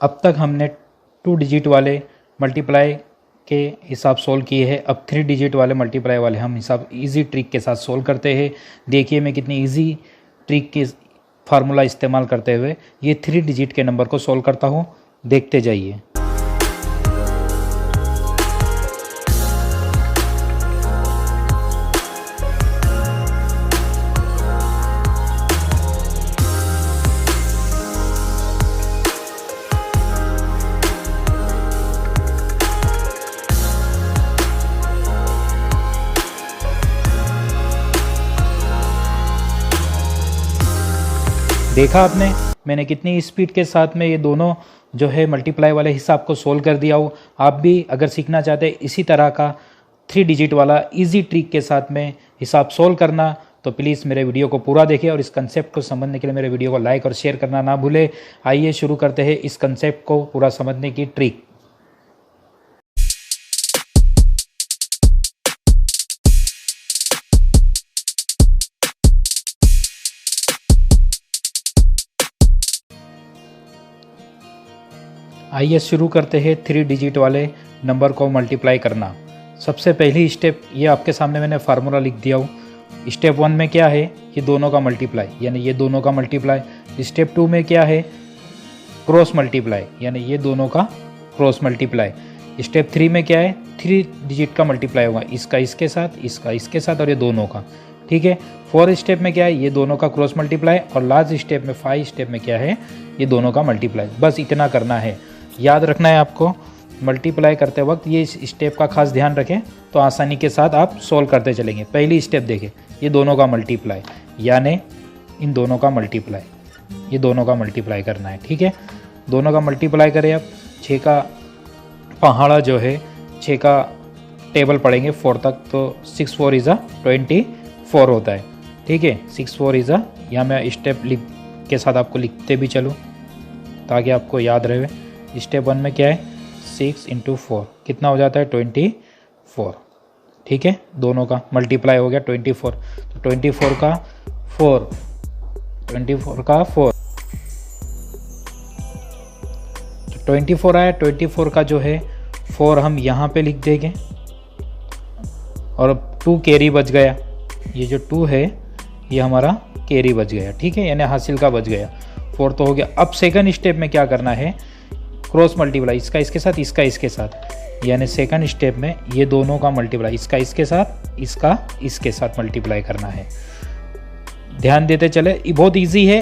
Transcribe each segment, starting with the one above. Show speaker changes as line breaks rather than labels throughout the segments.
अब तक हमने 2 डिजिट वाले मल्टीप्लाई के हिसाब सोल्व किए हैं। अब 3 डिजिट वाले मल्टीप्लाई वाले हम हिसाब इजी ट्रिक के साथ सोल्व करते हैं। देखिए मैं कितनी इजी ट्रिक के फार्मूला इस्तेमाल करते हुए ये 3 डिजिट के नंबर को सोल्व करता हूँ, देखते जाइए। देखा आपने मैंने कितनी स्पीड के साथ में ये दोनों जो है मल्टीप्लाई वाले हिसाब को सोल्व कर दिया हो। आप भी अगर सीखना चाहते हैं इसी तरह का 3 डिजिट वाला इजी ट्रिक के साथ में हिसाब सोल्व करना, तो प्लीज़ मेरे वीडियो को पूरा देखें और इस कंसेप्ट को समझने के लिए मेरे वीडियो को लाइक और शेयर करना ना भूले। आइए शुरू करते हैं इस कंसेप्ट को पूरा समझने की ट्रिक। आइए शुरू करते हैं 3 डिजिट वाले नंबर को मल्टीप्लाई करना। सबसे पहली स्टेप ये आपके सामने मैंने फार्मूला लिख दिया हूँ। स्टेप 1 में क्या है, ये दोनों का मल्टीप्लाई यानी ये दोनों का मल्टीप्लाई। स्टेप 2 में क्या है, क्रॉस मल्टीप्लाई यानी ये दोनों का क्रॉस मल्टीप्लाई। स्टेप 3 में क्या है, 3 डिजिट का मल्टीप्लाई होगा, इसका इसके साथ, इसका इसके साथ और ये दोनों का। ठीक है। 4 स्टेप में क्या है, ये दोनों का क्रॉस मल्टीप्लाई और लास्ट स्टेप में 5 स्टेप में क्या है, ये दोनों का मल्टीप्लाई। बस इतना करना है, याद रखना है आपको। मल्टीप्लाई करते वक्त ये स्टेप का खास ध्यान रखें तो आसानी के साथ आप सोल्व करते चलेंगे। पहली स्टेप देखें, ये दोनों का मल्टीप्लाई यानी इन दोनों का मल्टीप्लाई, ये दोनों का मल्टीप्लाई करना है। ठीक है, दोनों का मल्टीप्लाई करें। अब 6 का पहाड़ा जो है 6 का टेबल पढ़ेंगे 4 तक, तो 6 4 इज़ 24 होता है। ठीक है, 6 4 इज़ यहाँ मैं स्टेप लिख के साथ आपको लिखते भी चलूँ ताकि आपको याद रहे। स्टेप 1 में क्या है, 6 × 4 कितना हो जाता है, 24। ठीक है, दोनों का मल्टीप्लाई हो गया 24। तो 24 का 4, 24 का 4, तो 24 आया। 24 का जो है 4 हम यहाँ पे लिख देंगे और 2 कैरी बच गया। ये जो 2 है ये हमारा कैरी बच गया। ठीक है, यानी हासिल का बच गया। 4 तो हो गया। अब सेकंड स्टेप में क्या करना है, क्रॉस मल्टीप्लाई, इसका इसके साथ, इसका इसके साथ, यानी सेकंड स्टेप में ये दोनों का मल्टीप्लाई, इसका इसके साथ, इसका इसके साथ मल्टीप्लाई करना है। ध्यान देते चले, ये बहुत इजी है,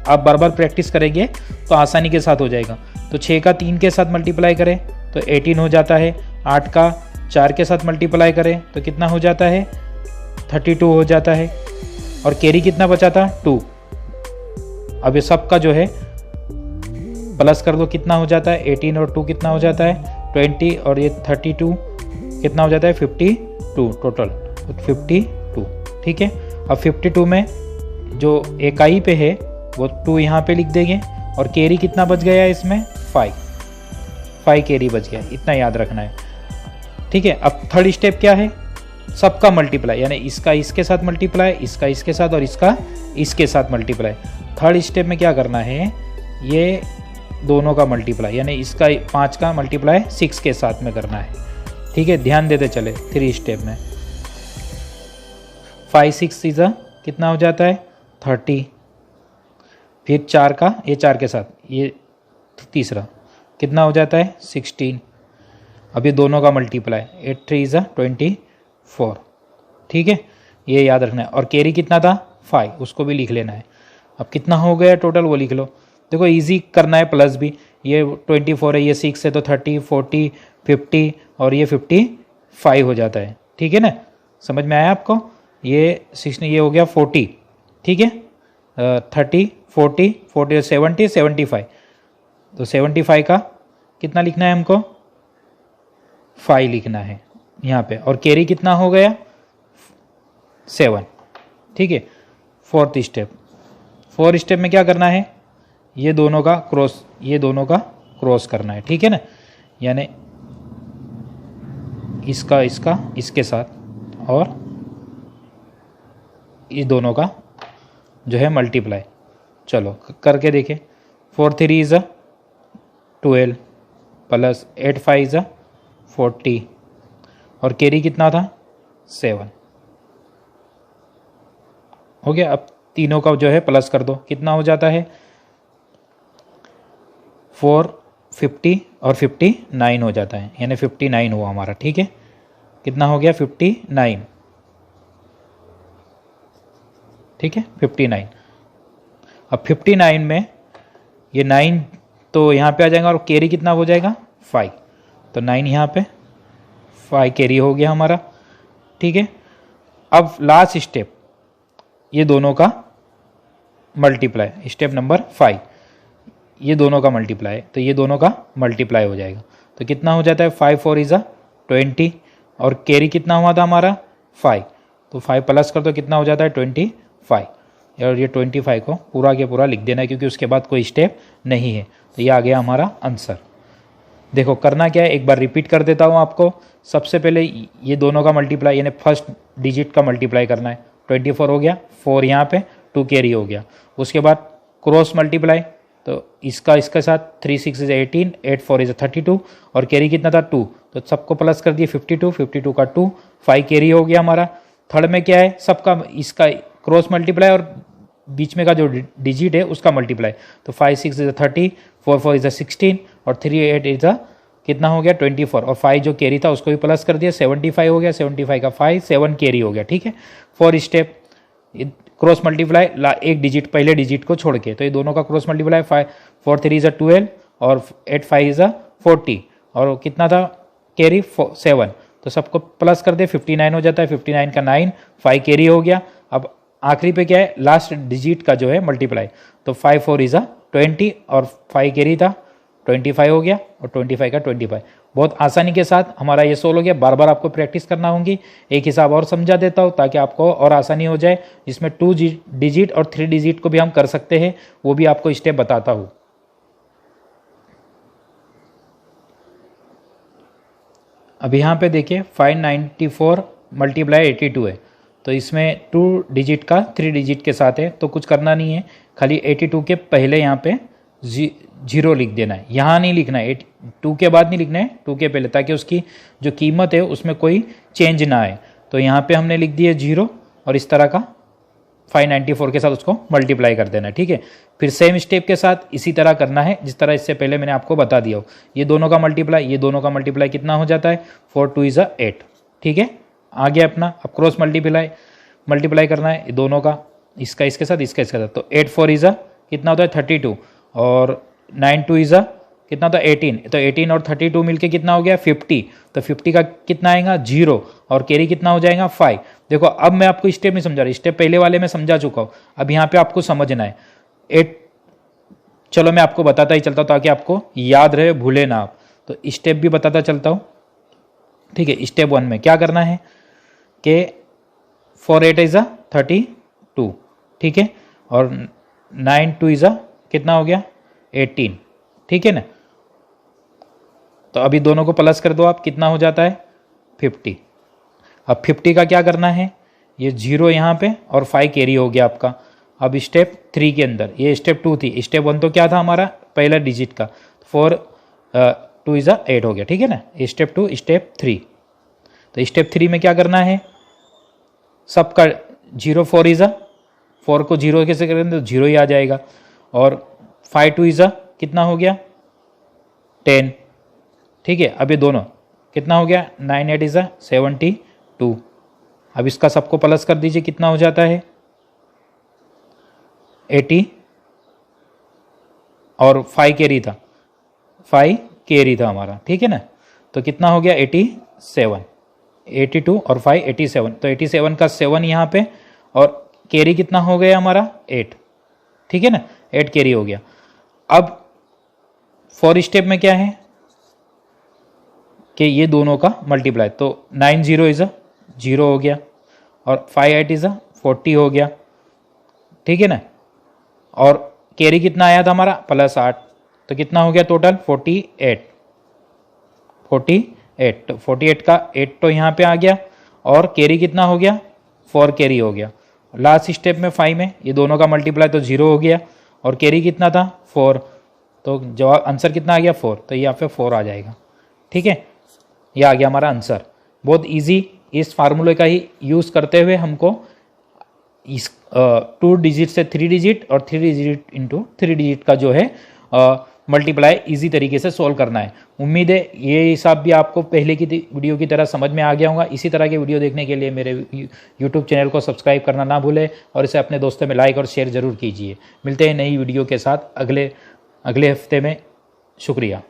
आप बार बार प्रैक्टिस करेंगे तो आसानी के साथ हो जाएगा। तो 6 का 3 के साथ मल्टीप्लाई करें तो 18 हो जाता है। 8 का 4 के साथ मल्टीप्लाई करें तो कितना हो जाता है, 32 हो जाता है। और कैरी कितना बचा था, 2। अब ये सब का जो है प्लस कर दो, कितना हो जाता है, 18 और 2 कितना हो जाता है, 20 और ये 32 कितना हो जाता है, 52 टोटल, 52। ठीक है, अब 52 में जो इकाई पे है वो 2 यहाँ पे लिख देंगे और कैरी कितना बच गया है इसमें, 5 कैरी बच गया, इतना याद रखना है। ठीक है, अब थर्ड स्टेप क्या है, सबका मल्टीप्लाई यानी इसका इसके साथ मल्टीप्लाई, इसका इसके साथ और इसका इसके साथ मल्टीप्लाई। थर्ड स्टेप में क्या करना है, ये दोनों का मल्टीप्लाई यानी इसका 5 का मल्टीप्लाई 6 के साथ में करना है। ठीक है, ध्यान देते चले। 3 स्टेप में 5 6 इज़ कितना हो जाता है, 30। फिर 4 का, ये 4 के साथ ये तीसरा कितना हो जाता है, 16। अब ये दोनों का मल्टीप्लाई 8 3 इज़ 24। ठीक है, ये याद रखना है। और कैरी कितना था, 5, उसको भी लिख लेना है। अब कितना हो गया टोटल वो लिख लो। देखो इजी करना है, प्लस भी, ये 24 है, ये 6 है तो 30 40 50 और ये 55 हो जाता है। ठीक है ना, समझ में आया आपको। ये 6 ये हो गया 40। ठीक है, 30 40 40 70 75, तो 75 का कितना लिखना है हमको, 5 लिखना है यहाँ पे। और कैरी कितना हो गया, 7। ठीक है, फोर्थ स्टेप में क्या करना है, ये दोनों का क्रॉस करना है। ठीक है ना, यानी इसका इसके साथ और ये दोनों का जो है मल्टीप्लाई। चलो करके देखें। 4 3 इज़ 12 प्लस 8 5 ज़ा 40 और कैरी कितना था 7 हो गया। अब तीनों का जो है प्लस कर दो, कितना हो जाता है 4 50 और 59 हो जाता है, यानी 59 हुआ हमारा। ठीक है, कितना हो गया 59। ठीक है 59। अब 59 में ये 9 तो यहाँ पे आ जाएगा और कैरी कितना हो जाएगा 5, तो 9 यहाँ पे 5 कैरी हो गया हमारा। ठीक है, अब लास्ट स्टेप ये दोनों का मल्टीप्लाई, स्टेप नंबर 5 ये दोनों का मल्टीप्लाई, तो ये दोनों का मल्टीप्लाई हो जाएगा। तो कितना हो जाता है 5 4 इज़ 20 और कैरी कितना हुआ था हमारा 5, तो 5 प्लस कर दो, कितना हो जाता है 25 और ये 25 को पूरा के पूरा लिख देना है क्योंकि उसके बाद कोई स्टेप नहीं है। तो ये आ गया हमारा आंसर। देखो करना क्या है, एक बार रिपीट कर देता हूँ आपको। सबसे पहले ये दोनों का मल्टीप्लाई यानी फर्स्ट डिजिट का मल्टीप्लाई करना है। 24 हो गया, 4 यहाँ पे 2 कैरी हो गया। उसके बाद क्रॉस मल्टीप्लाई, तो इसका इसके साथ 3 6 इज 18, 8 4 इज 32 और कैरी कितना था 2, तो सबको प्लस कर दिए 52, 52 का 2, 5 कैरी हो गया हमारा। थर्ड में क्या है, सबका इसका क्रॉस मल्टीप्लाई और बीच में का जो डिजिट है उसका मल्टीप्लाई, तो 5 6 इज 30, 4 4 इज 16 और 3 8 इज कितना हो गया 24 और 5 जो कैरी था उसको भी प्लस कर दिया 75 हो गया, 75 का 5 7 कैरी हो गया। ठीक है, 4 स्टेप क्रॉस मल्टीप्लाई एक डिजिट पहले डिजिट को छोड़ के, तो ये दोनों का क्रॉस मल्टीप्लाई 5 4 3 इज 12 और 8 5 इज 40 और कितना था कैरी 7, तो सबको प्लस कर दे 59 हो जाता है। 59 का 9 5 कैरी हो गया। अब आखिरी पे क्या है लास्ट डिजिट का जो है मल्टीप्लाई, तो 5 4 इज 20 और 5 कैरी था 25 हो गया और 25 का 25। बहुत आसानी के साथ हमारा ये सोल्व हो गया। बार बार आपको प्रैक्टिस करना होगी। एक हिसाब और समझा देता हूँ ताकि आपको और आसानी हो जाए, जिसमें 2 डिजिट और 3 डिजिट को भी हम कर सकते हैं, वो भी आपको स्टेप बताता हूँ। अब यहाँ पे देखिए 594 मल्टीप्लाई 82 है, तो इसमें 2 डिजिट का 3 डिजिट के साथ है, तो कुछ करना नहीं है, खाली 82 के पहले यहाँ पे 0 लिख देना है। यहाँ नहीं लिखना है, 2 के बाद नहीं लिखना है, 2 के पहले, ताकि उसकी जो कीमत है उसमें कोई चेंज ना आए। तो यहाँ पे हमने लिख दिया 0 और इस तरह का 594 के साथ उसको मल्टीप्लाई कर देना है। ठीक है, फिर सेम स्टेप के साथ इसी तरह करना है जिस तरह इससे पहले मैंने आपको बता दिया हो। ये दोनों का मल्टीप्लाई, ये दोनों का मल्टीप्लाई कितना हो जाता है 4 2 इज 8। ठीक है, आ गया अपना। अब क्रॉस मल्टीप्लाई करना है दोनों का, इसका इसके साथ, इसका इसके साथ, तो 8 4 इज कितना होता है 32 और 9 2 इज कितना होता है 18, तो 18 और 32 मिलके कितना हो गया 50, तो 50 का कितना आएगा 0 और कैरी कितना हो जाएगा 5। देखो अब मैं आपको स्टेप नहीं समझा रहा, स्टेप पहले वाले में समझा चुका हूँ, अब यहाँ पे आपको समझना है। 8 चलो मैं आपको बताता ही चलता हूँ ताकि आपको याद रहे, भूले ना आप। तो स्टेप भी बताता चलता हूँ। ठीक है, स्टेप 1 में क्या करना है कि 4 8 इज 32, ठीक है, और 9 2 इज कितना हो गया 18। ठीक है ना, तो अभी दोनों को प्लस कर दो आप, कितना हो जाता है 50। अब 50 का क्या करना है, ये 0 यहाँ पे और 5 कैरी हो गया आपका। अब स्टेप 3 के अंदर, ये स्टेप 2 थी, स्टेप 1 तो क्या था हमारा पहला डिजिट का, 4 2 इज 8 हो गया। ठीक है ना, स्टेप 2 स्टेप 3। तो स्टेप 3 में क्या करना है, सबका 0 4 इज 4 को 0 कैसे करेंगे तो 0 ही आ जाएगा, और 5 2 इज कितना हो गया 10। ठीक है, अब ये दोनों कितना हो गया 9 8 इज 72। अब इसका सबको प्लस कर दीजिए, कितना हो जाता है 80 और 5 कैरी था, 5 कैरी था हमारा। ठीक है ना, तो कितना हो गया 87, 82 और 5 87, तो 87 का 7 यहाँ पे और कैरी कितना हो गया हमारा 8। ठीक है ना, 8 कैरी हो गया। अब 4 स्टेप में क्या है कि ये दोनों का मल्टीप्लाई, तो 9 0 इज 0 हो गया और 5 8 इज 40 हो गया। ठीक है ना, और कैरी कितना आया था हमारा +8, तो कितना हो गया टोटल 48। तो 48 का 8 तो यहाँ पे आ गया और कैरी कितना हो गया 4 कैरी हो गया। लास्ट स्टेप में 5 में ये दोनों का मल्टीप्लाई, तो 0 हो गया और कैरी कितना था 4, तो जवाब आंसर कितना आ गया 4, तो यहाँ पे 4 आ जाएगा। ठीक है, ये आ गया हमारा आंसर। बहुत इजी, इस फार्मूले का ही यूज़ करते हुए हमको इस 2 डिजिट से 3 डिजिट और 3 डिजिट इंटू 3 डिजिट का जो है मल्टीप्लाई इजी तरीके से सॉल्व करना है। उम्मीद है ये हिसाब भी आपको पहले की वीडियो की तरह समझ में आ गया होगा। इसी तरह के वीडियो देखने के लिए मेरे यूट्यूब चैनल को सब्सक्राइब करना ना भूलें और इसे अपने दोस्तों में लाइक और शेयर ज़रूर कीजिए। मिलते हैं नई वीडियो के साथ अगले हफ्ते में। शुक्रिया।